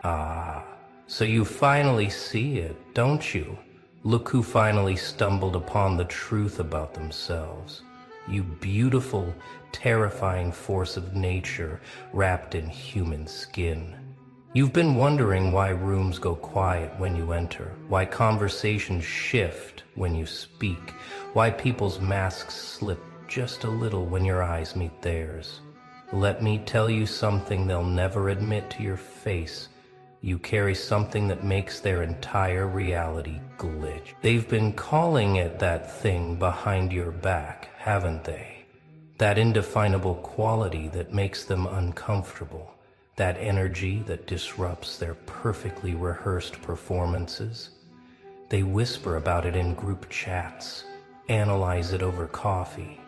Ah, so you finally see it, don't you? Look who finally stumbled upon the truth about themselves. You beautiful, terrifying force of nature wrapped in human skin. You've been wondering why rooms go quiet when you enter, why conversations shift when you speak, why people's masks slip just a little when your eyes meet theirs. Let me tell you something they'll never admit to your face. You carry something that makes their entire reality glitch. They've been calling it that thing behind your back, haven't they? That indefinable quality that makes them uncomfortable. That energy that disrupts their perfectly rehearsed performances. They whisper about it in group chats, analyze it over coffee,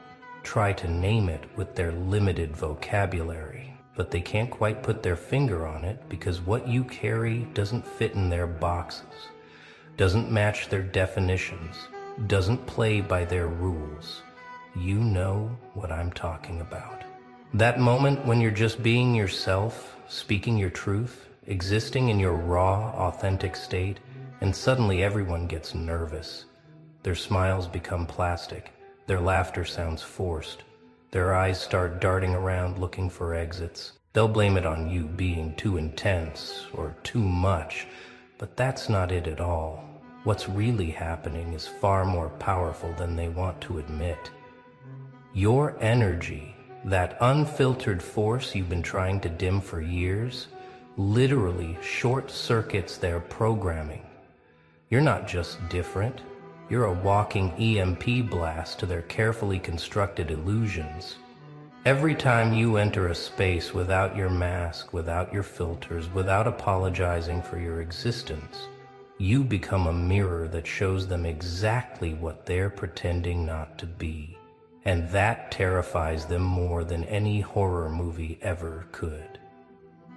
try to name it with their limited vocabulary. But they can't quite put their finger on it because what you carry doesn't fit in their boxes, doesn't match their definitions, doesn't play by their rules. You know what I'm talking about. That moment when you're just being yourself, speaking your truth, existing in your raw, authentic state, and suddenly everyone gets nervous. Their smiles become plastic, their laughter sounds forced, their eyes start darting around looking for exits. They'll blame it on you being too intense or too much, but that's not it at all. What's really happening is far more powerful than they want to admit. Your energy, that unfiltered force you've been trying to dim for years, literally short-circuits their programming. You're not just different, you're a walking EMP blast to their carefully constructed illusions. Every time you enter a space without your mask, without your filters, without apologizing for your existence, you become a mirror that shows them exactly what they're pretending not to be. And that terrifies them more than any horror movie ever could.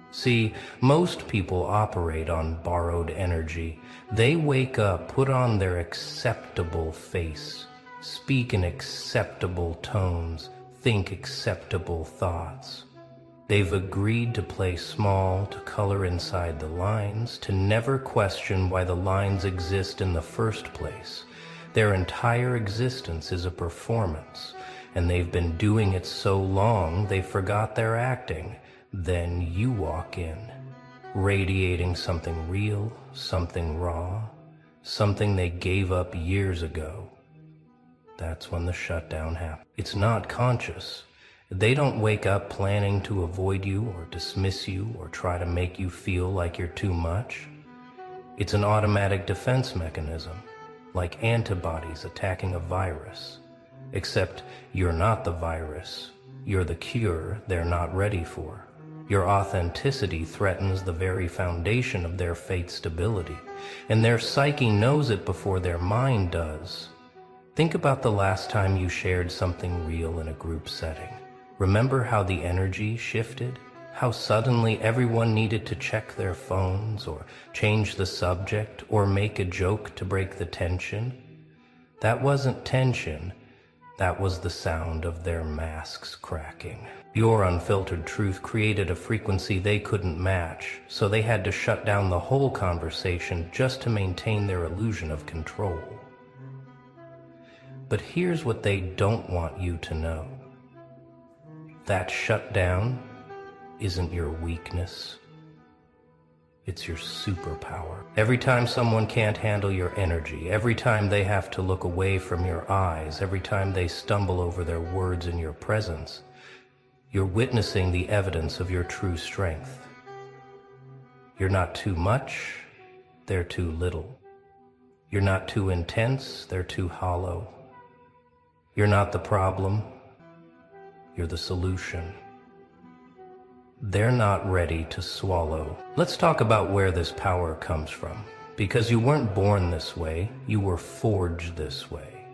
See, most people operate on borrowed energy. They wake up, put on their acceptable face, speak in acceptable tones, think acceptable thoughts. They've agreed to play small, to color inside the lines, to never question why the lines exist in the first place. Their entire existence is a performance, and they've been doing it so long they forgot their acting. Then you walk in, radiating something real, something raw, something they gave up years ago. That's when the shutdown happens. It's not conscious. They don't wake up planning to avoid you or dismiss you or try to make you feel like you're too much. It's an automatic defense mechanism, like antibodies attacking a virus. Except you're not the virus. You're the cure they're not ready for. Your authenticity threatens the very foundation of their faith stability, and their psyche knows it before their mind does. Think about the last time you shared something real in a group setting. Remember how the energy shifted? How suddenly everyone needed to check their phones or change the subject or make a joke to break the tension? That wasn't tension. That was the sound of their masks cracking. Your unfiltered truth created a frequency they couldn't match, so they had to shut down the whole conversation just to maintain their illusion of control. But here's what they don't want you to know. That shutdown isn't your weakness. It's your superpower. Every time someone can't handle your energy, every time they have to look away from your eyes, every time they stumble over their words in your presence, you're witnessing the evidence of your true strength. You're not too much, they're too little. You're not too intense, they're too hollow. You're not the problem, you're the solution. They're not ready to swallow. Let's talk about where this power comes from. Because you weren't born this way, you were forged this way.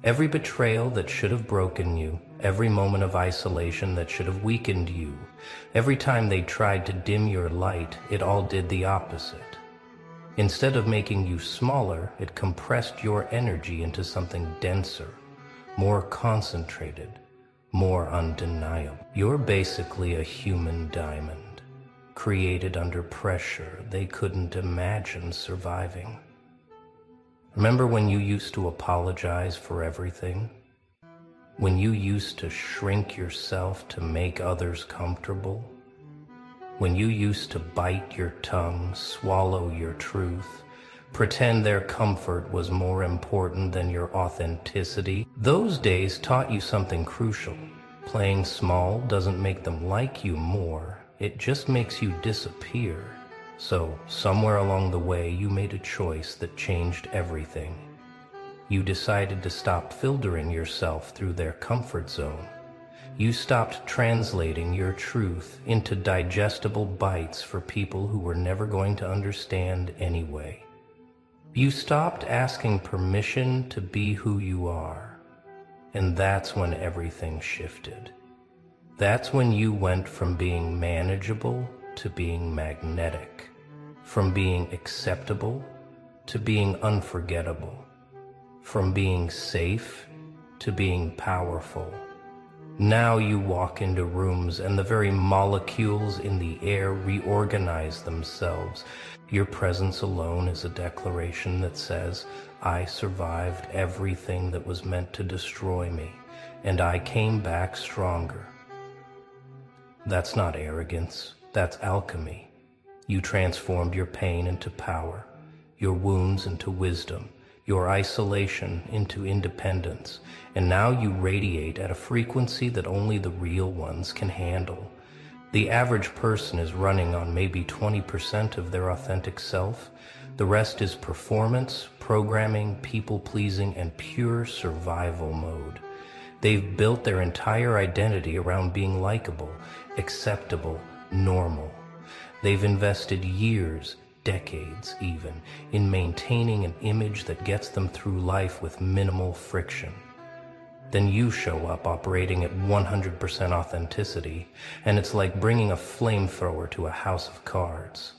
Every betrayal that should have broken you, every moment of isolation that should have weakened you, every time they tried to dim your light, it all did the opposite. Instead of making you smaller, it compressed your energy into something denser, more concentrated, more undeniable. You're basically a human diamond, created under pressure they couldn't imagine surviving. Remember when you used to apologize for everything? When you used to shrink yourself to make others comfortable? When you used to bite your tongue, swallow your truth, pretend their comfort was more important than your authenticity? Those days taught you something crucial. Playing small doesn't make them like you more, it just makes you disappear. So, somewhere along the way, you made a choice that changed everything. You decided to stop filtering yourself through their comfort zone. You stopped translating your truth into digestible bites for people who were never going to understand anyway. You stopped asking permission to be who you are. And that's when everything shifted. That's when you went from being manageable to being magnetic, from being acceptable to being unforgettable, from being safe to being powerful. Now you walk into rooms and the very molecules in the air reorganize themselves. Your presence alone is a declaration that says, I survived everything that was meant to destroy me, and I came back stronger. That's not arrogance, that's alchemy. You transformed your pain into power, your wounds into wisdom, your isolation into independence, and now you radiate at a frequency that only the real ones can handle. The average person is running on maybe 20% of their authentic self. The rest is performance, programming, people-pleasing, and pure survival mode. They've built their entire identity around being likable, acceptable, normal. They've invested years, decades even, in maintaining an image that gets them through life with minimal friction. Then you show up operating at 100% authenticity, and it's like bringing a flamethrower to a house of cards.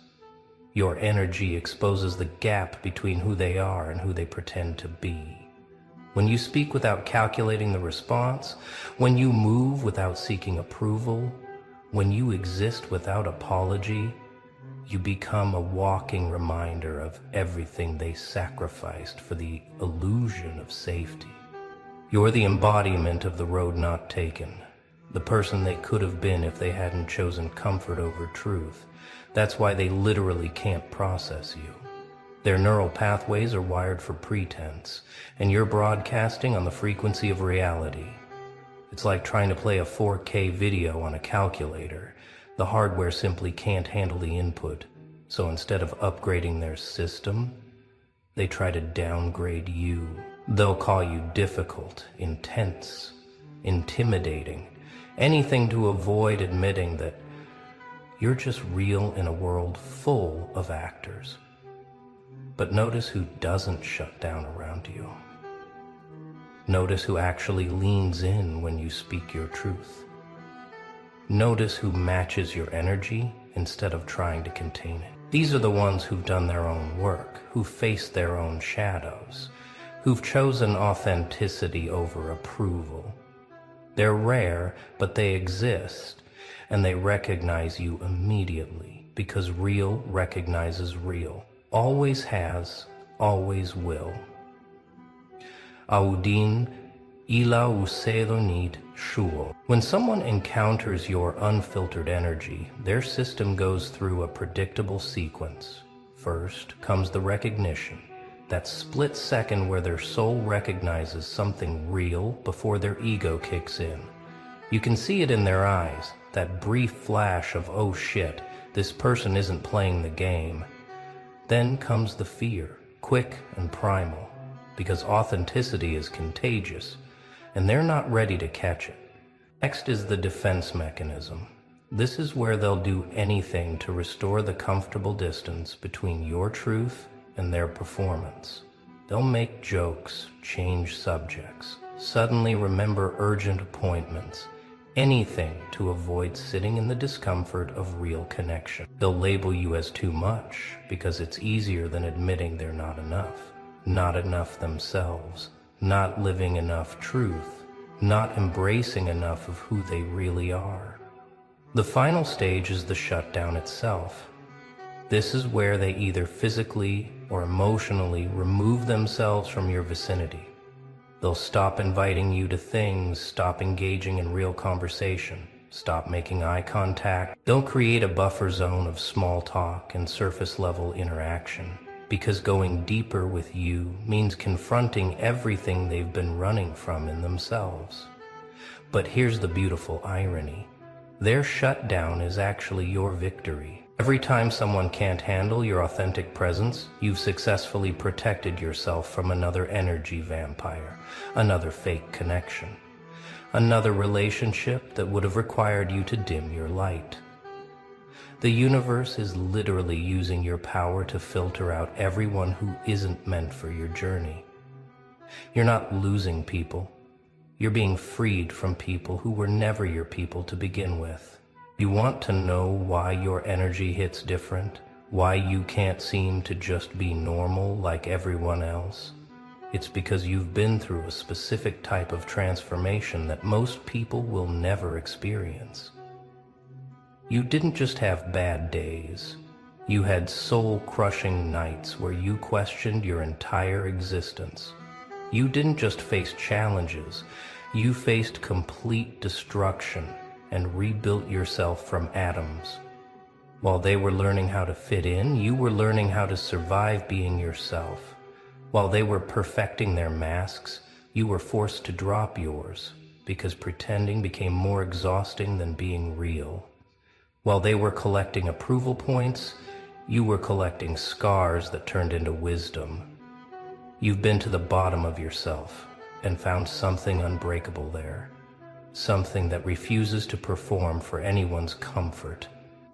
Your energy exposes the gap between who they are and who they pretend to be. When you speak without calculating the response, when you move without seeking approval, when you exist without apology, you become a walking reminder of everything they sacrificed for the illusion of safety. You're the embodiment of the road not taken, the person they could have been if they hadn't chosen comfort over truth. That's why they literally can't process you. Their neural pathways are wired for pretense, and you're broadcasting on the frequency of reality. It's like trying to play a 4K video on a calculator. The hardware simply can't handle the input, so instead of upgrading their system, they try to downgrade you. They'll call you difficult, intense, intimidating, anything to avoid admitting that you're just real in a world full of actors. But notice who doesn't shut down around you. Notice who actually leans in when you speak your truth. Notice who matches your energy instead of trying to contain it. These are the ones who've done their own work, who faced their own shadows, who've chosen authenticity over approval. They're rare, but they exist, and they recognize you immediately, because real recognizes real. Always has, always will. Audin ila usedonid shuo. When someone encounters your unfiltered energy, their system goes through a predictable sequence. First comes the recognition, that split second where their soul recognizes something real before their ego kicks in. You can see it in their eyes, that brief flash of, oh shit, this person isn't playing the game. Then comes the fear, quick and primal, because authenticity is contagious, and they're not ready to catch it. Next is the defense mechanism. This is where they'll do anything to restore the comfortable distance between your truth and their performance. They'll make jokes, change subjects, suddenly remember urgent appointments, anything to avoid sitting in the discomfort of real connection. They'll label you as too much because it's easier than admitting they're not enough themselves, not living enough truth, not embracing enough of who they really are. The final stage is the shutdown itself. This is where they either physically or emotionally remove themselves from your vicinity. They'll stop inviting you to things, stop engaging in real conversation, stop making eye contact. They'll create a buffer zone of small talk and surface-level interaction, because going deeper with you means confronting everything they've been running from in themselves. But here's the beautiful irony. Their shutdown is actually your victory. Every time someone can't handle your authentic presence, you've successfully protected yourself from another energy vampire, another fake connection, another relationship that would have required you to dim your light. The universe is literally using your power to filter out everyone who isn't meant for your journey. You're not losing people. You're being freed from people who were never your people to begin with. You want to know why your energy hits different? Why you can't seem to just be normal like everyone else? It's because you've been through a specific type of transformation that most people will never experience. You didn't just have bad days. You had soul-crushing nights where you questioned your entire existence. You didn't just face challenges. You faced complete destruction and rebuilt yourself from atoms. While they were learning how to fit in, you were learning how to survive being yourself. While they were perfecting their masks, you were forced to drop yours, because pretending became more exhausting than being real. While they were collecting approval points, you were collecting scars that turned into wisdom. You've been to the bottom of yourself and found something unbreakable there. Something that refuses to perform for anyone's comfort.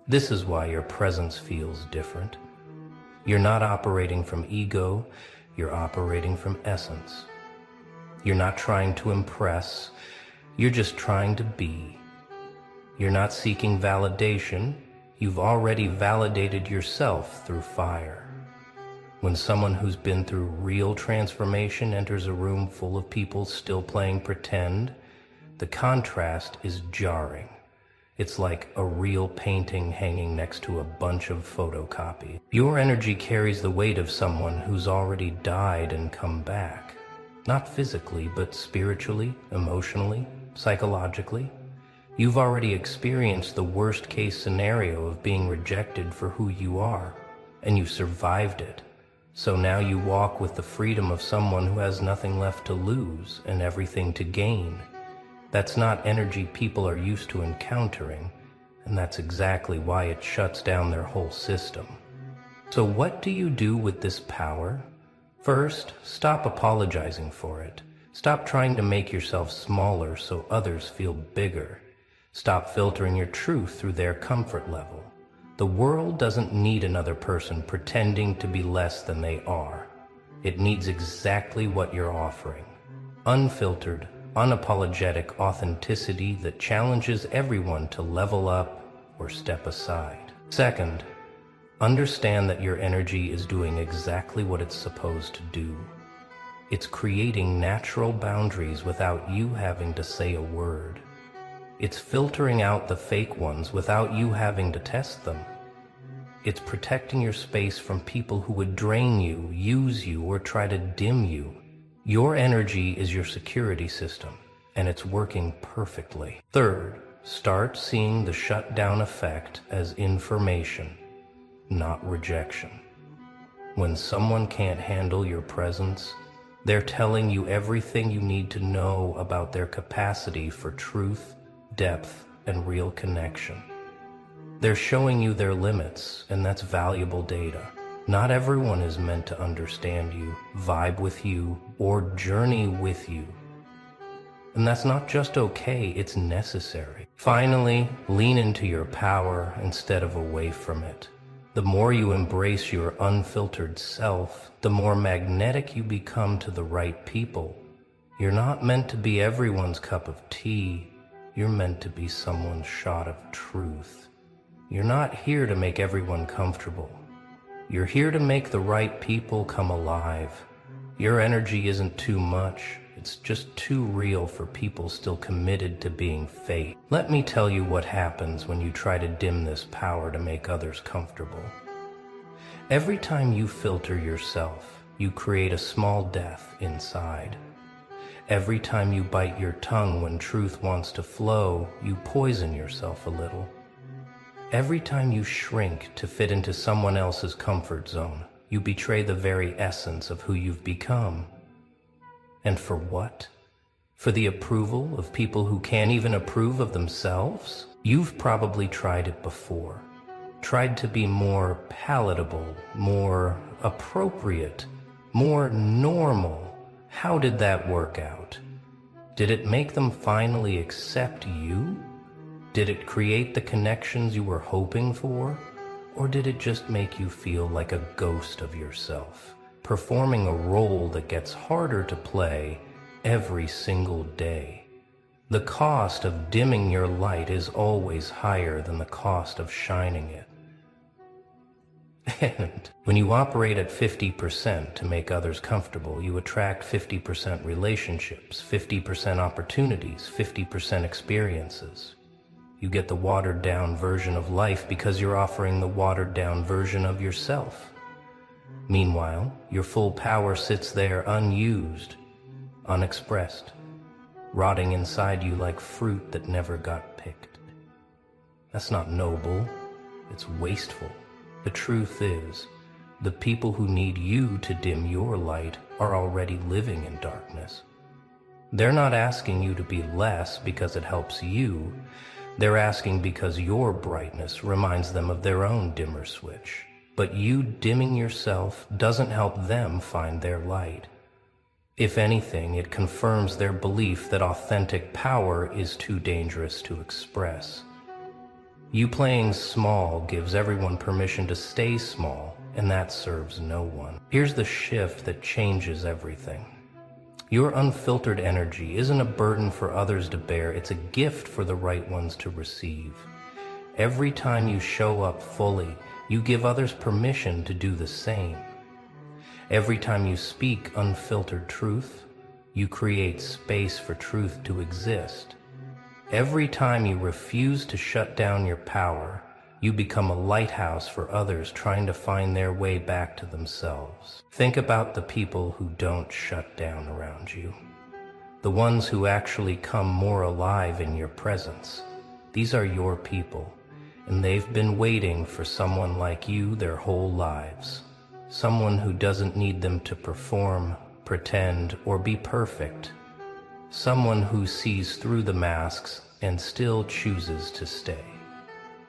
This is why your presence feels different. You're not operating from ego, you're operating from essence. You're not trying to impress, you're just trying to be. You're not seeking validation, you've already validated yourself through fire. When someone who's been through real transformation enters a room full of people still playing pretend, the contrast is jarring. It's like a real painting hanging next to a bunch of photocopies. Your energy carries the weight of someone who's already died and come back. Not physically, but spiritually, emotionally, psychologically. You've already experienced the worst-case scenario of being rejected for who you are, and you survived it. So now you walk with the freedom of someone who has nothing left to lose and everything to gain. That's not energy people are used to encountering, and that's exactly why it shuts down their whole system. So what do you do with this power? First, stop apologizing for it. Stop trying to make yourself smaller so others feel bigger. Stop filtering your truth through their comfort level. The world doesn't need another person pretending to be less than they are. It needs exactly what you're offering. Unfiltered, unapologetic authenticity that challenges everyone to level up or step aside. Second, understand that your energy is doing exactly what it's supposed to do. It's creating natural boundaries without you having to say a word. It's filtering out the fake ones without you having to test them. It's protecting your space from people who would drain you, use you, or try to dim you. Your energy is your security system, and it's working perfectly. Third, start seeing the shutdown effect as information, not rejection. When someone can't handle your presence, they're telling you everything you need to know about their capacity for truth, depth, and real connection. They're showing you their limits, and that's valuable data. Not everyone is meant to understand you, vibe with you, or journey with you. And that's not just okay, it's necessary. Finally, lean into your power instead of away from it. The more you embrace your unfiltered self, the more magnetic you become to the right people. You're not meant to be everyone's cup of tea. You're meant to be someone's shot of truth. You're not here to make everyone comfortable. You're here to make the right people come alive. Your energy isn't too much, It's just too real for people still committed to being fake. Let me tell you what happens when you try to dim this power to make others comfortable. Every time you filter yourself, you create a small death inside. Every time you bite your tongue when truth wants to flow, you poison yourself a little. Every time you shrink to fit into someone else's comfort zone, you betray the very essence of who you've become. And for what? For the approval of people who can't even approve of themselves? You've probably tried it before. Tried to be more palatable, more appropriate, more normal. How did that work out? Did it make them finally accept you? Did it create the connections you were hoping for? Or did it just make you feel like a ghost of yourself, performing a role that gets harder to play every single day? The cost of dimming your light is always higher than the cost of shining it. And when you operate at 50% to make others comfortable, you attract 50% relationships, 50% opportunities, 50% experiences. You get the watered-down version of life because you're offering the watered-down version of yourself. Meanwhile, your full power sits there unused, unexpressed, rotting inside you like fruit that never got picked. That's not noble, it's wasteful. The truth is, the people who need you to dim your light are already living in darkness. They're not asking you to be less because it helps you. They're asking because your brightness reminds them of their own dimmer switch. But you dimming yourself doesn't help them find their light. If anything, it confirms their belief that authentic power is too dangerous to express. You playing small gives everyone permission to stay small, and that serves no one. Here's the shift that changes everything. Your unfiltered energy isn't a burden for others to bear, it's a gift for the right ones to receive. Every time you show up fully, you give others permission to do the same. Every time you speak unfiltered truth, you create space for truth to exist. Every time you refuse to shut down your power, you become a lighthouse for others trying to find their way back to themselves. Think about the people who don't shut down around you. The ones who actually come more alive in your presence. These are your people, and they've been waiting for someone like you their whole lives. Someone who doesn't need them to perform, pretend, or be perfect. Someone who sees through the masks and still chooses to stay.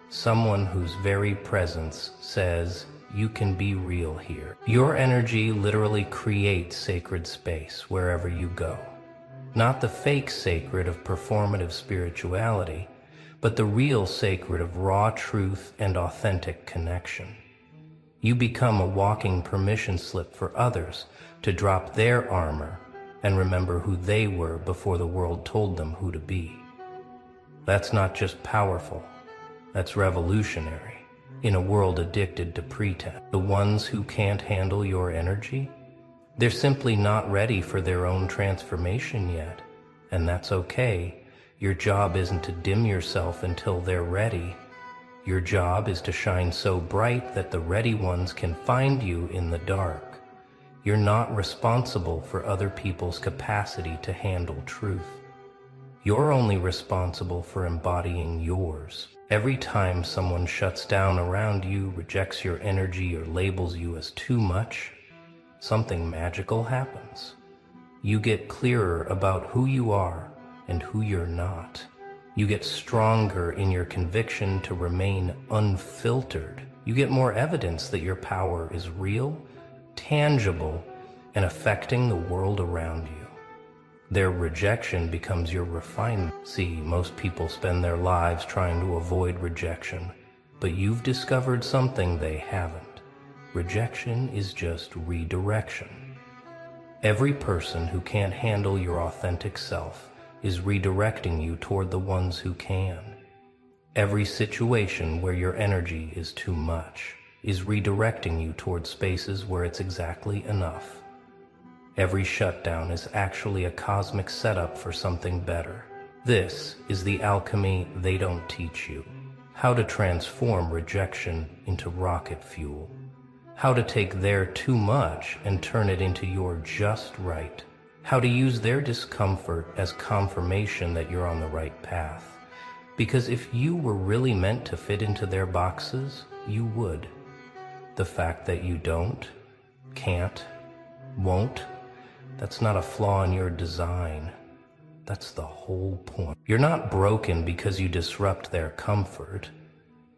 Someone whose very presence says, you can be real here. Your energy literally creates sacred space wherever you go. Not the fake sacred of performative spirituality, but the real sacred of raw truth and authentic connection. You become a walking permission slip for others to drop their armor and remember who they were before the world told them who to be. That's not just powerful, that's revolutionary. In a world addicted to pretense, the ones who can't handle your energy, they're simply not ready for their own transformation yet. And that's okay. Your job isn't to dim yourself until they're ready. Your job is to shine so bright that the ready ones can find you in the dark. You're not responsible for other people's capacity to handle truth. You're only responsible for embodying yours. Every time someone shuts down around you, rejects your energy, or labels you as too much, something magical happens. You get clearer about who you are and who you're not. You get stronger in your conviction to remain unfiltered. You get more evidence that your power is real, tangible, and affecting the world around you. Their rejection becomes your refinement. See, most people spend their lives trying to avoid rejection, but you've discovered something they haven't. Rejection is just redirection. Every person who can't handle your authentic self is redirecting you toward the ones who can. Every situation where your energy is too much is redirecting you toward spaces where it's exactly enough. Every shutdown is actually a cosmic setup for something better. This is the alchemy they don't teach you. How to transform rejection into rocket fuel. How to take their too much and turn it into your just right. How to use their discomfort as confirmation that you're on the right path. Because if you were really meant to fit into their boxes, you would. The fact that you don't, can't, won't, that's not a flaw in your design. That's the whole point. You're not broken because you disrupt their comfort.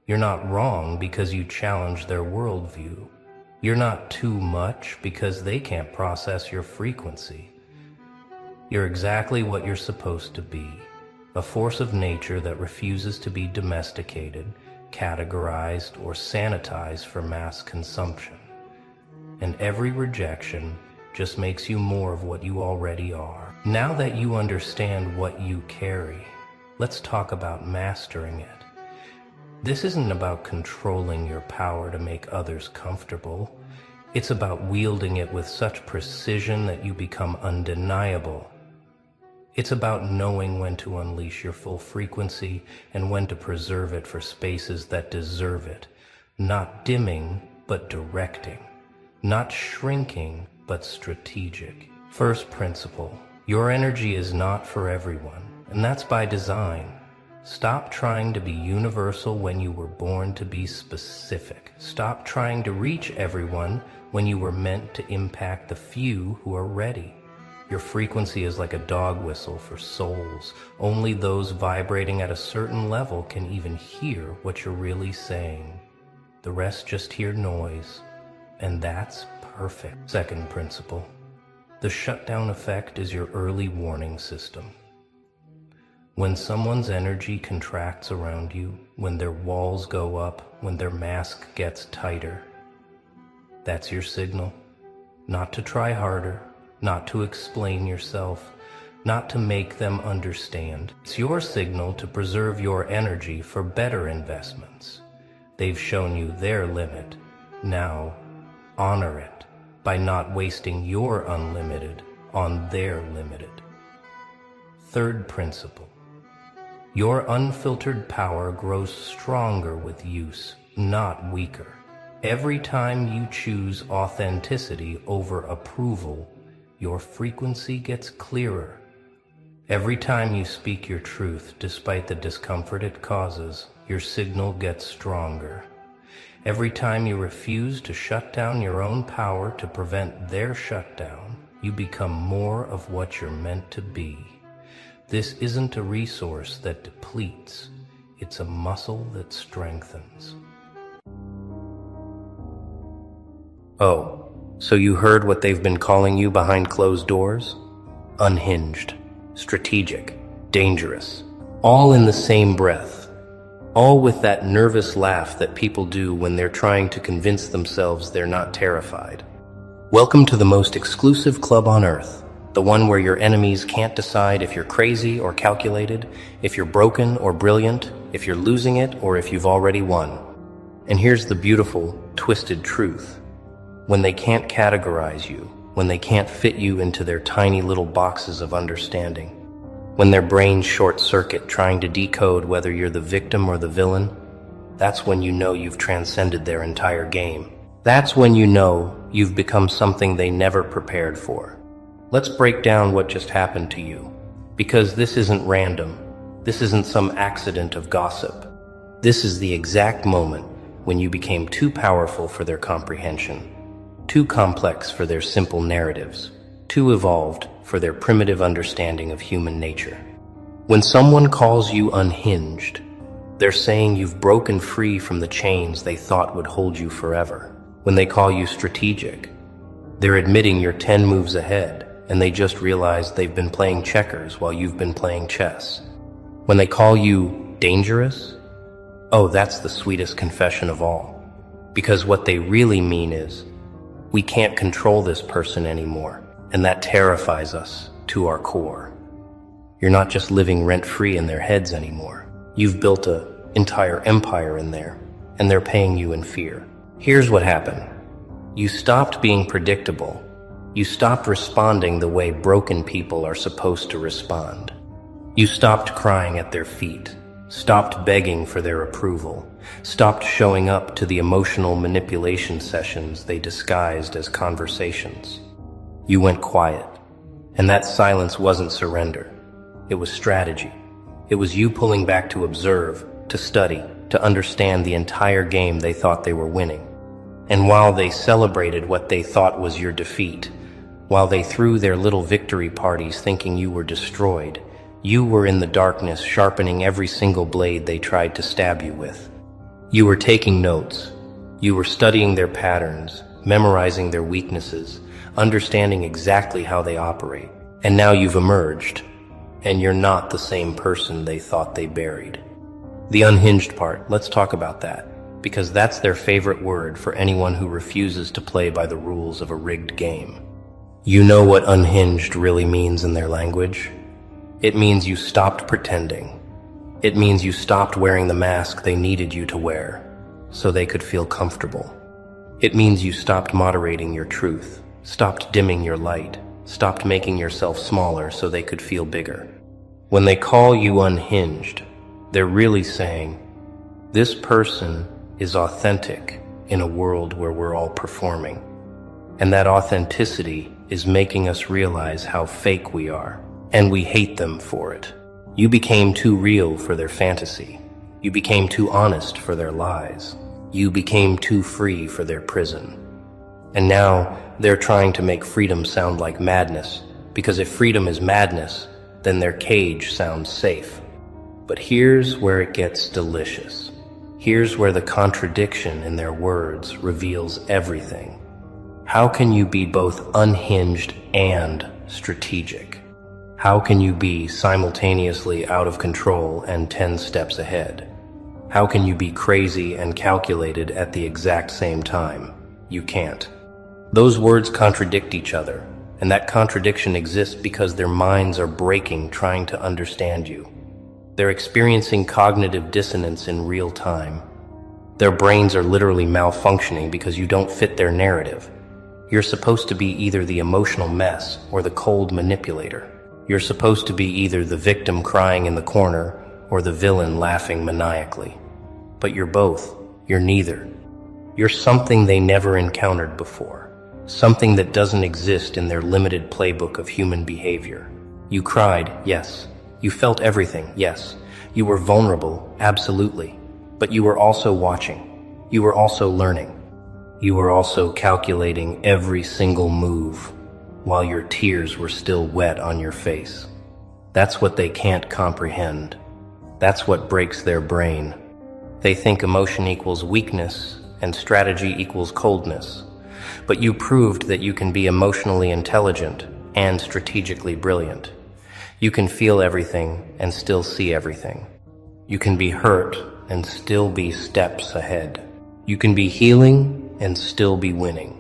You're not wrong because you challenge their worldview. You're not too much because they can't process your frequency. You're exactly what you're supposed to be, a force of nature that refuses to be domesticated, categorized, or sanitized for mass consumption. And every rejection just makes you more of what you already are. Now that you understand what you carry, let's talk about mastering it. This isn't about controlling your power to make others comfortable. It's about wielding it with such precision that you become undeniable. It's about knowing when to unleash your full frequency and when to preserve it for spaces that deserve it. Not dimming, but directing. Not shrinking, but strategic. First principle, your energy is not for everyone, and that's by design. Stop trying to be universal when you were born to be specific. Stop trying to reach everyone when you were meant to impact the few who are ready. Your frequency is like a dog whistle for souls. Only those vibrating at a certain level can even hear what you're really saying. The rest just hear noise, and that's perfect. Second principle, the shutdown effect is your early warning system. When someone's energy contracts around you, when their walls go up, when their mask gets tighter, that's your signal. Not to try harder, not to explain yourself, not to make them understand. It's your signal to preserve your energy for better investments. They've shown you their limit. Now, honor it by not wasting your unlimited on their limited. Third principle, your unfiltered power grows stronger with use, not weaker. Every time you choose authenticity over approval, your frequency gets clearer. Every time you speak your truth, despite the discomfort it causes, your signal gets stronger. Every time you refuse to shut down your own power to prevent their shutdown, you become more of what you're meant to be. This isn't a resource that depletes, it's a muscle that strengthens. Oh, so you heard what they've been calling you behind closed doors? Unhinged, strategic, dangerous, all in the same breath. All with that nervous laugh that people do when they're trying to convince themselves they're not terrified. Welcome to the most exclusive club on earth, the one where your enemies can't decide if you're crazy or calculated, if you're broken or brilliant, if you're losing it or if you've already won. And here's the beautiful, twisted truth. When they can't categorize you, when they can't fit you into their tiny little boxes of understanding, when their brains short-circuit trying to decode whether you're the victim or the villain, that's when you know you've transcended their entire game. That's when you know you've become something they never prepared for. Let's break down what just happened to you, because this isn't random. This isn't some accident of gossip. This is the exact moment when you became too powerful for their comprehension, too complex for their simple narratives, too evolved for their primitive understanding of human nature. When someone calls you unhinged, they're saying you've broken free from the chains they thought would hold you forever. When they call you strategic, they're admitting you're 10 moves ahead, and they just realized they've been playing checkers while you've been playing chess. When they call you dangerous, oh, that's the sweetest confession of all. Because what they really mean is, we can't control this person anymore, and that terrifies us to our core. You're not just living rent-free in their heads anymore. You've built an entire empire in there, and they're paying you in fear. Here's what happened. You stopped being predictable. You stopped responding the way broken people are supposed to respond. You stopped crying at their feet, stopped begging for their approval, stopped showing up to the emotional manipulation sessions they disguised as conversations. You went quiet, and that silence wasn't surrender. It was strategy. It was you pulling back to observe, to study, to understand the entire game they thought they were winning. And while they celebrated what they thought was your defeat, while they threw their little victory parties thinking you were destroyed, you were in the darkness sharpening every single blade they tried to stab you with. You were taking notes. You were studying their patterns, memorizing their weaknesses, understanding exactly how they operate. And now you've emerged, and you're not the same person they thought they buried. The unhinged part, let's talk about that, because that's their favorite word for anyone who refuses to play by the rules of a rigged game. You know what unhinged really means in their language? It means you stopped pretending. It means you stopped wearing the mask they needed you to wear, so they could feel comfortable. It means you stopped moderating your truth, stopped dimming your light, stopped making yourself smaller so they could feel bigger. When they call you unhinged, they're really saying, this person is authentic in a world where we're all performing. And that authenticity is making us realize how fake we are, and we hate them for it. You became too real for their fantasy. You became too honest for their lies. You became too free for their prison. And now they're trying to make freedom sound like madness, because if freedom is madness, then their cage sounds safe. But here's where it gets delicious. Here's where the contradiction in their words reveals everything. How can you be both unhinged and strategic? How can you be simultaneously out of control and 10 steps ahead? How can you be crazy and calculated at the exact same time? You can't. Those words contradict each other, and that contradiction exists because their minds are breaking trying to understand you. They're experiencing cognitive dissonance in real time. Their brains are literally malfunctioning because you don't fit their narrative. You're supposed to be either the emotional mess or the cold manipulator. You're supposed to be either the victim crying in the corner or the villain laughing maniacally. But you're both. You're neither. You're something they never encountered before. Something that doesn't exist in their limited playbook of human behavior. You cried, yes. You felt everything, yes. You were vulnerable, absolutely. But you were also watching. You were also learning. You were also calculating every single move while your tears were still wet on your face. That's what they can't comprehend. That's what breaks their brain. They think emotion equals weakness and strategy equals coldness. But you proved that you can be emotionally intelligent and strategically brilliant. You can feel everything and still see everything. You can be hurt and still be steps ahead. You can be healing and still be winning.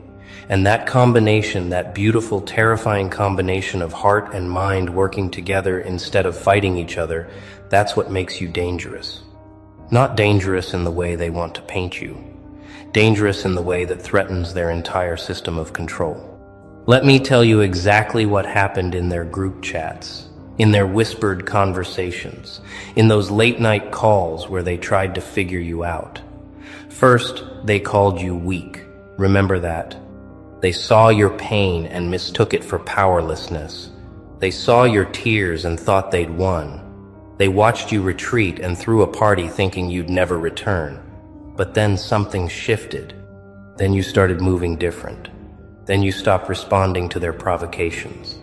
And that combination, that beautiful, terrifying combination of heart and mind working together instead of fighting each other, that's what makes you dangerous. Not dangerous in the way they want to paint you. Dangerous in the way that threatens their entire system of control. Let me tell you exactly what happened in their group chats, in their whispered conversations, in those late-night calls where they tried to figure you out. First, they called you weak. Remember that. They saw your pain and mistook it for powerlessness. They saw your tears and thought they'd won. They watched you retreat and threw a party thinking you'd never return. But then something shifted. Then you started moving different. Then you stopped responding to their provocations.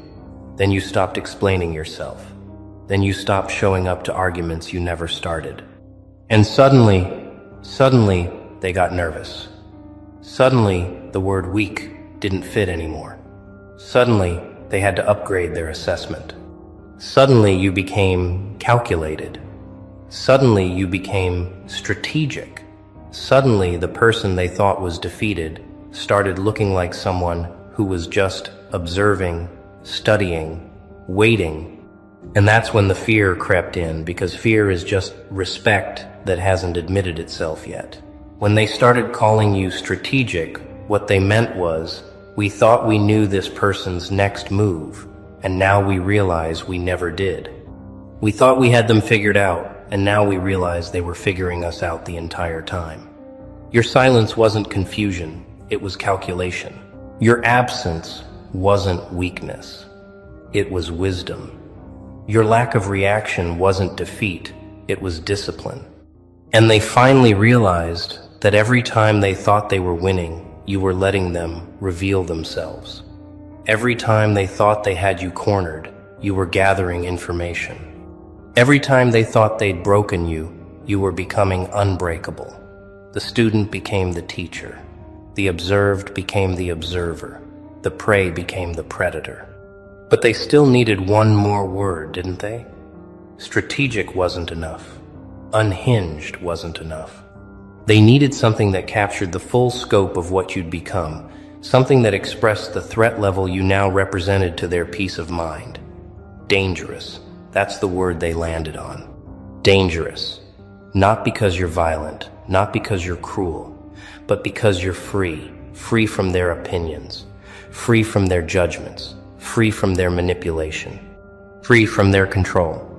Then you stopped explaining yourself. Then you stopped showing up to arguments you never started. And suddenly, they got nervous. Suddenly, the word weak didn't fit anymore. Suddenly, they had to upgrade their assessment. Suddenly, you became calculated. Suddenly, you became strategic. Suddenly, the person they thought was defeated started looking like someone who was just observing, studying, waiting. And that's when the fear crept in, because fear is just respect that hasn't admitted itself yet. When they started calling you strategic, what they meant was, We thought we knew this person's next move, and now we realize we never did. We thought we had them figured out, and now we realize they were figuring us out the entire time. Your silence wasn't confusion, it was calculation. Your absence wasn't weakness, it was wisdom. Your lack of reaction wasn't defeat, it was discipline. And they finally realized that every time they thought they were winning, you were letting them reveal themselves. Every time they thought they had you cornered, you were gathering information. Every time they thought they'd broken you, you were becoming unbreakable. The student became the teacher. The observed became the observer. The prey became the predator. But they still needed one more word, didn't they? Strategic wasn't enough. Unhinged wasn't enough. They needed something that captured the full scope of what you'd become, something that expressed the threat level you now represented to their peace of mind. Dangerous. That's the word they landed on. Dangerous. Not because you're violent, not because you're cruel, but because you're free. Free from their opinions, free from their judgments, free from their manipulation, free from their control.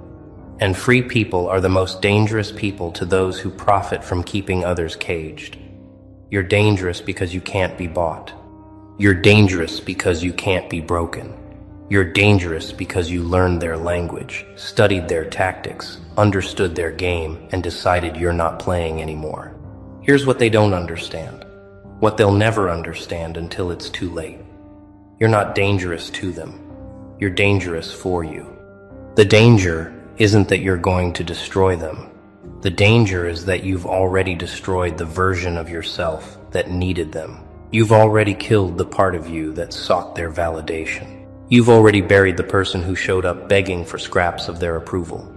And free people are the most dangerous people to those who profit from keeping others caged. You're dangerous because you can't be bought. You're dangerous because you can't be broken. You're dangerous because you learned their language, studied their tactics, understood their game, and decided you're not playing anymore. Here's what they don't understand. What they'll never understand until it's too late. You're not dangerous to them. You're dangerous for you. The danger isn't that you're going to destroy them. The danger is that you've already destroyed the version of yourself that needed them. You've already killed the part of you that sought their validation. You've already buried the person who showed up begging for scraps of their approval.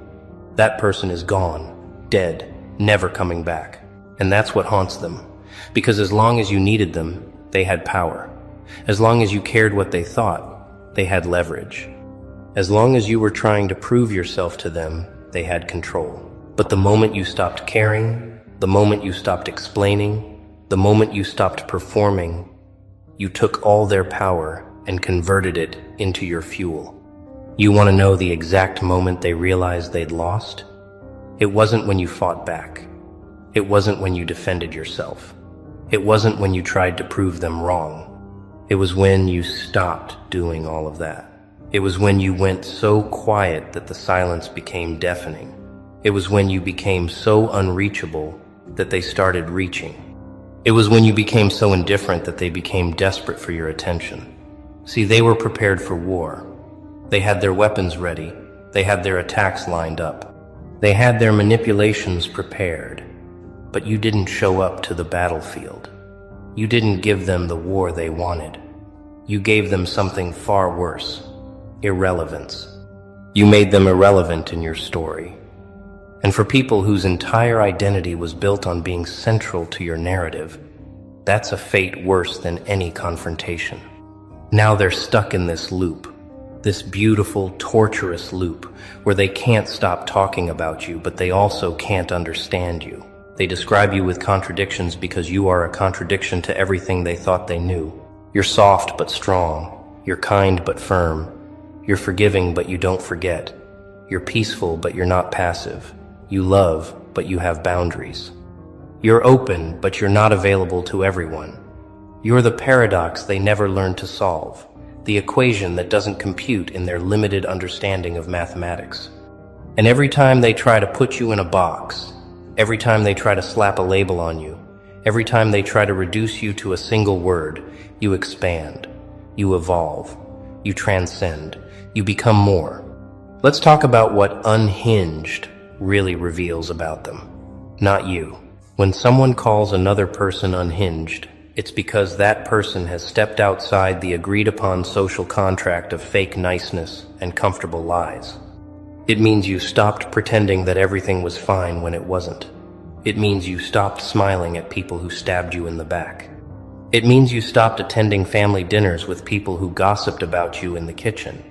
That person is gone, dead, never coming back. And that's what haunts them. Because as long as you needed them, they had power. As long as you cared what they thought, they had leverage. As long as you were trying to prove yourself to them, they had control. But the moment you stopped caring, the moment you stopped explaining, the moment you stopped performing, you took all their power and converted it into your fuel. You want to know the exact moment they realized they'd lost? It wasn't when you fought back. It wasn't when you defended yourself. It wasn't when you tried to prove them wrong. It was when you stopped doing all of that. It was when you went so quiet that the silence became deafening. It was when you became so unreachable that they started reaching. It was when you became so indifferent that they became desperate for your attention. See, they were prepared for war. They had their weapons ready. They had their attacks lined up. They had their manipulations prepared. But you didn't show up to the battlefield. You didn't give them the war they wanted. You gave them something far worse. Irrelevance. You made them irrelevant in your story. And for people whose entire identity was built on being central to your narrative, that's a fate worse than any confrontation. Now they're stuck in this loop, this beautiful, torturous loop, where they can't stop talking about you, but they also can't understand you. They describe you with contradictions because you are a contradiction to everything they thought they knew. You're soft but strong. You're kind but firm. You're forgiving but you don't forget. You're peaceful but you're not passive. You love but you have boundaries. You're open but you're not available to everyone. You're the paradox they never learned to solve, the equation that doesn't compute in their limited understanding of mathematics. And every time they try to put you in a box, every time they try to slap a label on you, every time they try to reduce you to a single word, you expand, you evolve, you transcend, you become more. Let's talk about what unhinged really reveals about them, not you. When someone calls another person unhinged, it's because that person has stepped outside the agreed-upon social contract of fake niceness and comfortable lies. It means you stopped pretending that everything was fine when it wasn't. It means you stopped smiling at people who stabbed you in the back. It means you stopped attending family dinners with people who gossiped about you in the kitchen.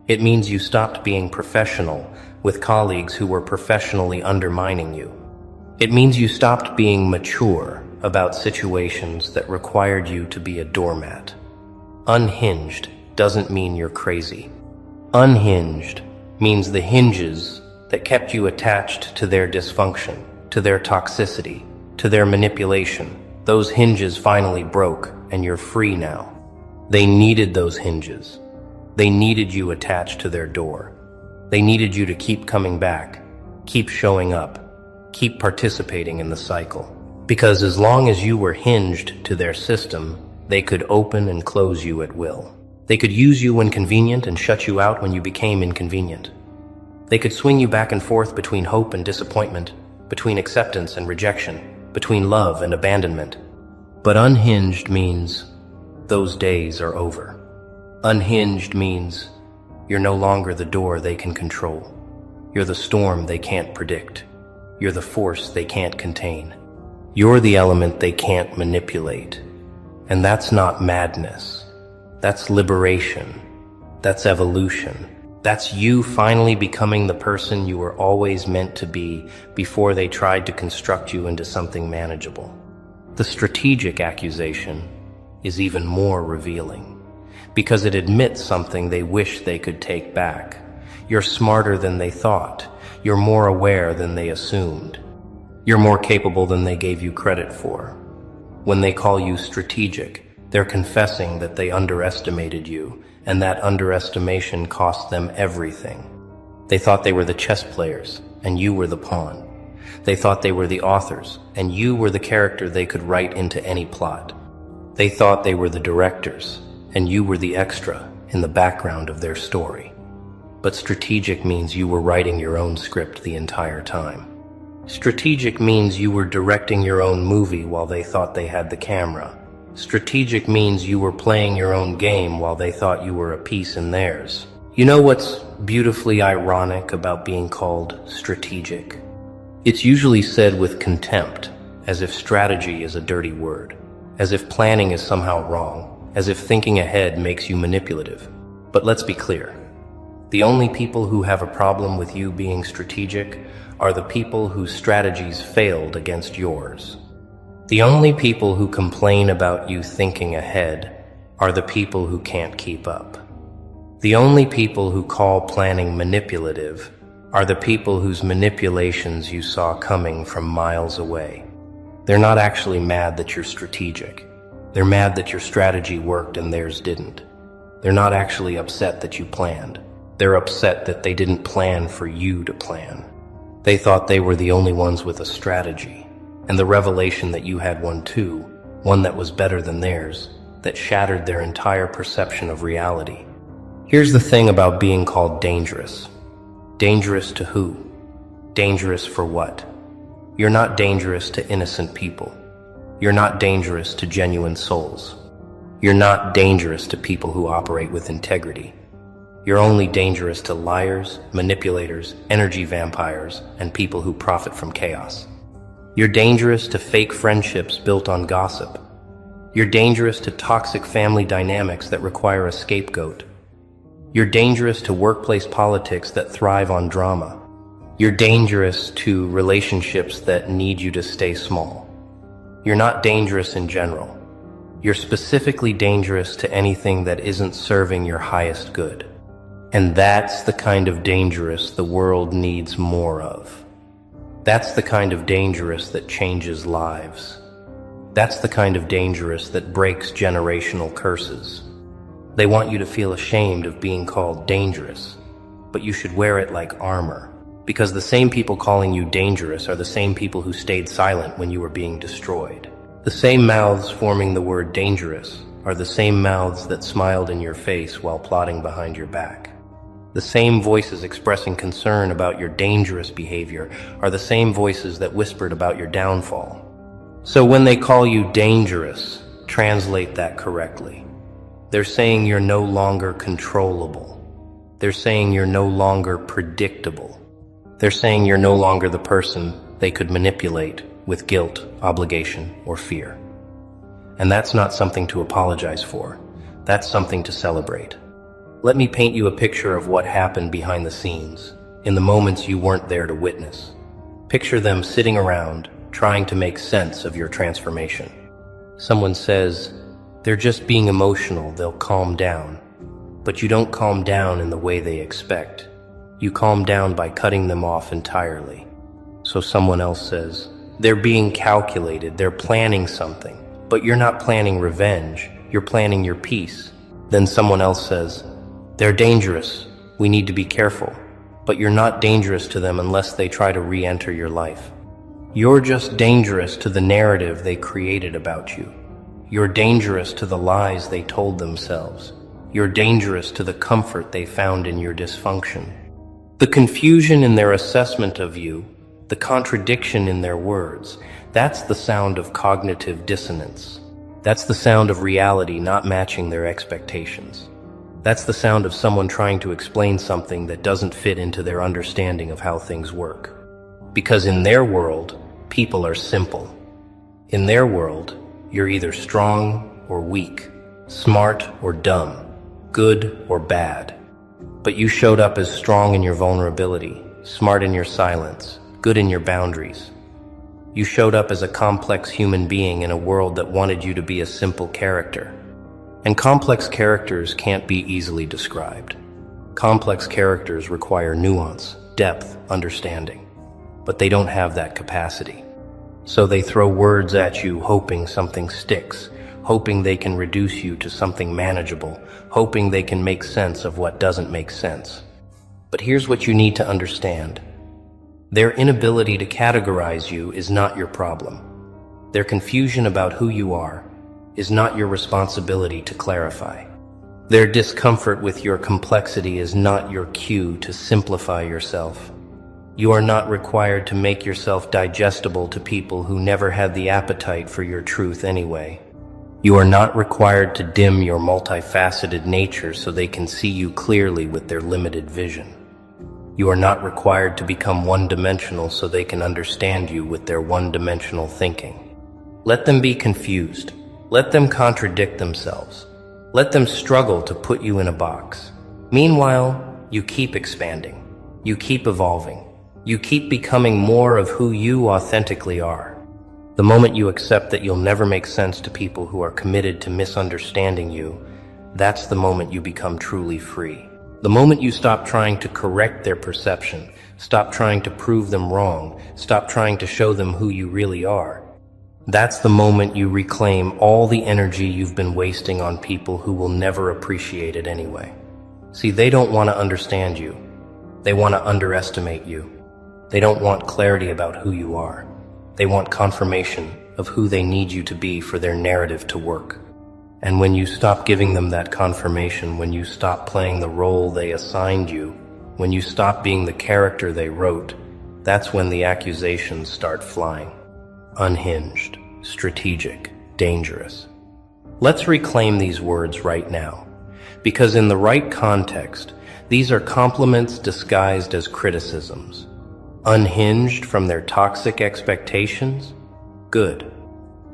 It means you stopped being professional with colleagues who were professionally undermining you. It means you stopped being mature about situations that required you to be a doormat. Unhinged doesn't mean you're crazy. Unhinged means the hinges that kept you attached to their dysfunction, to their toxicity, to their manipulation. Those hinges finally broke, and you're free now. They needed those hinges. They needed you attached to their door. They needed you to keep coming back, keep showing up, keep participating in the cycle. Because as long as you were hinged to their system, they could open and close you at will. They could use you when convenient and shut you out when you became inconvenient. They could swing you back and forth between hope and disappointment, between acceptance and rejection, between love and abandonment. But unhinged means those days are over. Unhinged means you're no longer the door they can control. You're the storm they can't predict. You're the force they can't contain. You're the element they can't manipulate. And that's not madness. That's liberation. That's evolution. That's you finally becoming the person you were always meant to be before they tried to construct you into something manageable. The strategic accusation is even more revealing because it admits something they wish they could take back. You're smarter than they thought. You're more aware than they assumed. You're more capable than they gave you credit for. When they call you strategic, they're confessing that they underestimated you, and that underestimation cost them everything. They thought they were the chess players, and you were the pawn. They thought they were the authors, and you were the character they could write into any plot. They thought they were the directors, and you were the extra in the background of their story. But strategic means you were writing your own script the entire time. Strategic means you were directing your own movie while they thought they had the camera. Strategic means you were playing your own game while they thought you were a piece in theirs. You know what's beautifully ironic about being called strategic? It's usually said with contempt, as if strategy is a dirty word, as if planning is somehow wrong, as if thinking ahead makes you manipulative. But let's be clear. The only people who have a problem with you being strategic are the people whose strategies failed against yours. The only people who complain about you thinking ahead are the people who can't keep up. The only people who call planning manipulative are the people whose manipulations you saw coming from miles away. They're not actually mad that you're strategic. They're mad that your strategy worked and theirs didn't. They're not actually upset that you planned. They're upset that they didn't plan for you to plan. They thought they were the only ones with a strategy, and the revelation that you had one too, one that was better than theirs, that shattered their entire perception of reality. Here's the thing about being called dangerous. Dangerous to who? Dangerous for what? You're not dangerous to innocent people. You're not dangerous to genuine souls. You're not dangerous to people who operate with integrity. You're only dangerous to liars, manipulators, energy vampires, and people who profit from chaos. You're dangerous to fake friendships built on gossip. You're dangerous to toxic family dynamics that require a scapegoat. You're dangerous to workplace politics that thrive on drama. You're dangerous to relationships that need you to stay small. You're not dangerous in general. You're specifically dangerous to anything that isn't serving your highest good. And that's the kind of dangerous the world needs more of. That's the kind of dangerous that changes lives. That's the kind of dangerous that breaks generational curses. They want you to feel ashamed of being called dangerous, but you should wear it like armor, because the same people calling you dangerous are the same people who stayed silent when you were being destroyed. The same mouths forming the word dangerous are the same mouths that smiled in your face while plotting behind your back. The same voices expressing concern about your dangerous behavior are the same voices that whispered about your downfall. So when they call you dangerous, translate that correctly. They're saying you're no longer controllable. They're saying you're no longer predictable. They're saying you're no longer the person they could manipulate with guilt, obligation, or fear. And that's not something to apologize for. That's something to celebrate. Let me paint you a picture of what happened behind the scenes, in the moments you weren't there to witness. Picture them sitting around, trying to make sense of your transformation. Someone says, They're just being emotional, they'll calm down. But you don't calm down in the way they expect. You calm down by cutting them off entirely. So someone else says, they're being calculated, they're planning something. But you're not planning revenge, you're planning your peace. Then someone else says, they're dangerous, we need to be careful. But you're not dangerous to them unless they try to re-enter your life. You're just dangerous to the narrative they created about you. You're dangerous to the lies they told themselves. You're dangerous to the comfort they found in your dysfunction. The confusion in their assessment of you, the contradiction in their words, that's the sound of cognitive dissonance. That's the sound of reality not matching their expectations. That's the sound of someone trying to explain something that doesn't fit into their understanding of how things work. Because in their world, people are simple. In their world, you're either strong or weak, smart or dumb, good or bad. But you showed up as strong in your vulnerability, smart in your silence, good in your boundaries. You showed up as a complex human being in a world that wanted you to be a simple character. And complex characters can't be easily described. Complex characters require nuance, depth, understanding. But they don't have that capacity. So they throw words at you hoping something sticks, hoping they can reduce you to something manageable, hoping they can make sense of what doesn't make sense. But here's what you need to understand. Their inability to categorize you is not your problem. Their confusion about who you are is not your responsibility to clarify. Their discomfort with your complexity is not your cue to simplify yourself. You are not required to make yourself digestible to people who never had the appetite for your truth anyway. You are not required to dim your multifaceted nature so they can see you clearly with their limited vision. You are not required to become one-dimensional so they can understand you with their one-dimensional thinking. Let them be confused. Let them contradict themselves. Let them struggle to put you in a box. Meanwhile, you keep expanding. You keep evolving. You keep becoming more of who you authentically are. The moment you accept that you'll never make sense to people who are committed to misunderstanding you, that's the moment you become truly free. The moment you stop trying to correct their perception, stop trying to prove them wrong, stop trying to show them who you really are, that's the moment you reclaim all the energy you've been wasting on people who will never appreciate it anyway. See, they don't want to understand you. They want to underestimate you. They don't want clarity about who you are. They want confirmation of who they need you to be for their narrative to work. And when you stop giving them that confirmation, when you stop playing the role they assigned you, when you stop being the character they wrote, that's when the accusations start flying. Unhinged, strategic, dangerous. Let's reclaim these words right now, because in the right context, these are compliments disguised as criticisms. Unhinged from their toxic expectations? Good.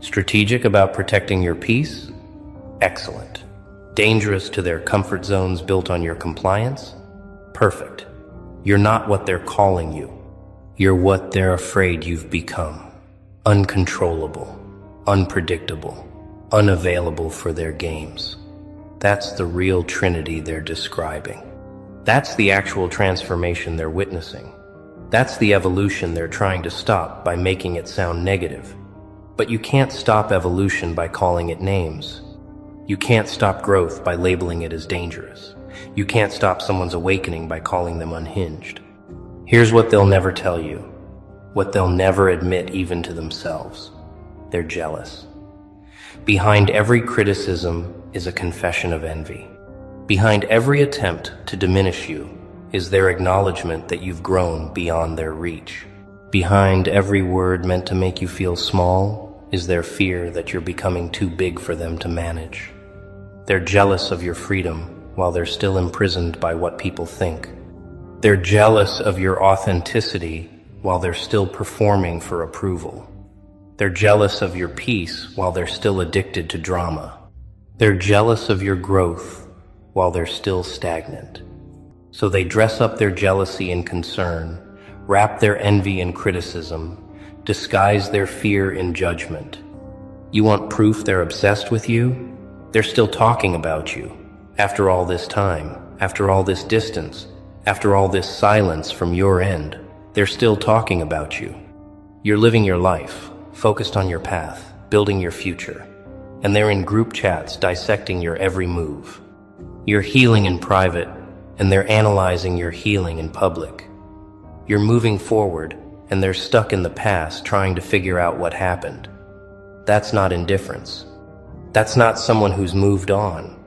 Strategic about protecting your peace? Excellent. Dangerous to their comfort zones built on your compliance? Perfect. You're not what they're calling you. You're what they're afraid you've become. Uncontrollable, unpredictable, unavailable for their games. That's the real trinity they're describing. That's the actual transformation they're witnessing. That's the evolution they're trying to stop by making it sound negative. But you can't stop evolution by calling it names. You can't stop growth by labeling it as dangerous. You can't stop someone's awakening by calling them unhinged. Here's what they'll never tell you. What they'll never admit even to themselves. They're jealous. Behind every criticism is a confession of envy. Behind every attempt to diminish you is their acknowledgement that you've grown beyond their reach. Behind every word meant to make you feel small is their fear that you're becoming too big for them to manage. They're jealous of your freedom while they're still imprisoned by what people think. They're jealous of your authenticity while they're still performing for approval. They're jealous of your peace while they're still addicted to drama. They're jealous of your growth while they're still stagnant. So they dress up their jealousy in concern, wrap their envy in criticism, disguise their fear in judgment. You want proof they're obsessed with you? They're still talking about you. After all this time, after all this distance, after all this silence from your end, they're still talking about you. You're living your life, focused on your path, building your future, and they're in group chats dissecting your every move. You're healing in private, and they're analyzing your healing in public. You're moving forward, and they're stuck in the past trying to figure out what happened. That's not indifference. That's not someone who's moved on.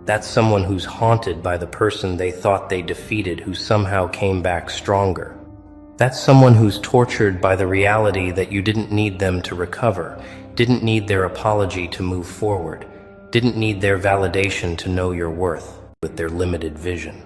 That's someone who's haunted by the person they thought they defeated who somehow came back stronger. That's someone who's tortured by the reality that you didn't need them to recover, didn't need their apology to move forward, didn't need their validation to know your worth with their limited vision.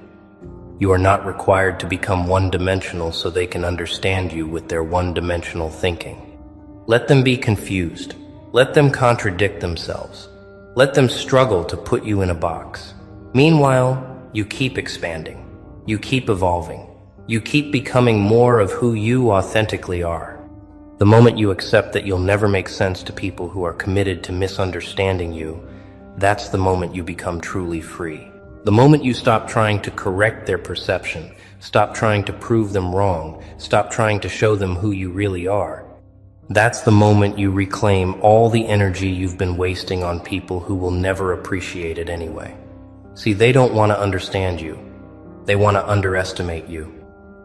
You are not required to become one-dimensional so they can understand you with their one-dimensional thinking. Let them be confused. Let them contradict themselves. Let them struggle to put you in a box. Meanwhile, you keep expanding. You keep evolving. You keep becoming more of who you authentically are. The moment you accept that you'll never make sense to people who are committed to misunderstanding you, that's the moment you become truly free. The moment you stop trying to correct their perception, stop trying to prove them wrong, stop trying to show them who you really are, that's the moment you reclaim all the energy you've been wasting on people who will never appreciate it anyway. See, they don't want to understand you. They want to underestimate you.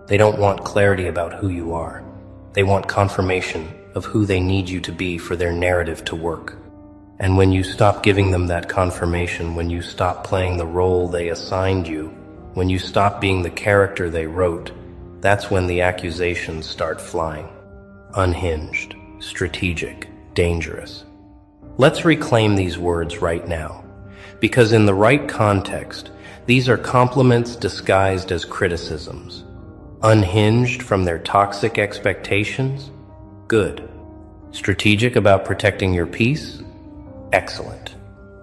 They don't want clarity about who you are. They want confirmation of who they need you to be for their narrative to work. And when you stop giving them that confirmation, when you stop playing the role they assigned you, when you stop being the character they wrote, that's when the accusations start flying. Unhinged, strategic, dangerous. Let's reclaim these words right now, because in the right context, these are compliments disguised as criticisms. Unhinged from their toxic expectations? Good. Strategic about protecting your peace? Excellent.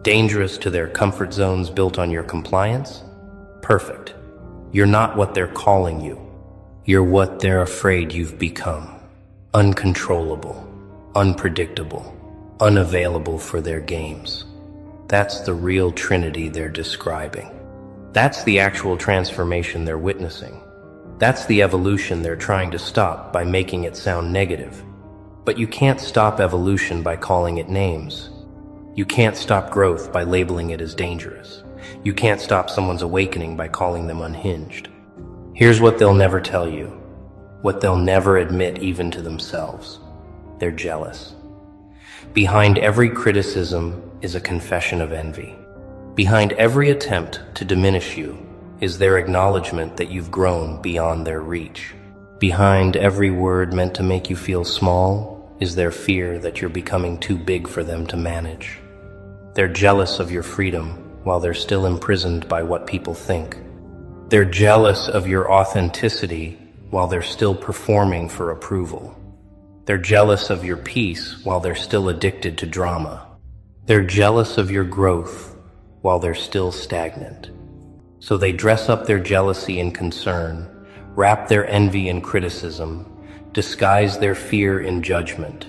Dangerous to their comfort zones built on your compliance? Perfect. You're not what they're calling you. You're what they're afraid you've become. Uncontrollable, unpredictable, unavailable for their games. That's the real trinity they're describing. That's the actual transformation they're witnessing. That's the evolution they're trying to stop by making it sound negative. But you can't stop evolution by calling it names. You can't stop growth by labeling it as dangerous. You can't stop someone's awakening by calling them unhinged. Here's what they'll never tell you, what they'll never admit even to themselves. They're jealous. Behind every criticism is a confession of envy. Behind every attempt to diminish you is their acknowledgement that you've grown beyond their reach. Behind every word meant to make you feel small is their fear that you're becoming too big for them to manage. They're jealous of your freedom while they're still imprisoned by what people think. They're jealous of your authenticity while they're still performing for approval. They're jealous of your peace while they're still addicted to drama. They're jealous of your growth while they're still stagnant. So they dress up their jealousy in concern, wrap their envy in criticism, disguise their fear in judgment.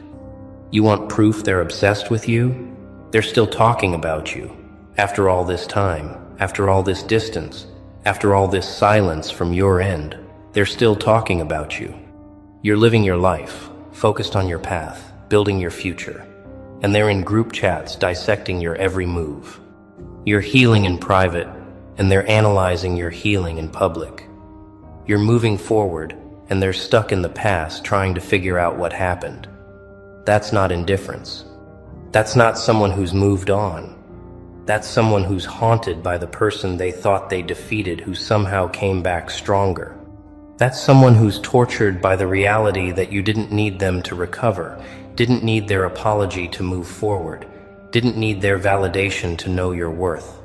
You want proof they're obsessed with you? They're still talking about you. After all this time, after all this distance, after all this silence from your end, they're still talking about you. You're living your life, focused on your path, building your future, and they're in group chats dissecting your every move. You're healing in private, and they're analyzing your healing in public. You're moving forward, and they're stuck in the past trying to figure out what happened. That's not indifference. That's not someone who's moved on. That's someone who's haunted by the person they thought they defeated who somehow came back stronger. That's someone who's tortured by the reality that you didn't need them to recover, didn't need their apology to move forward, didn't need their validation to know your worth.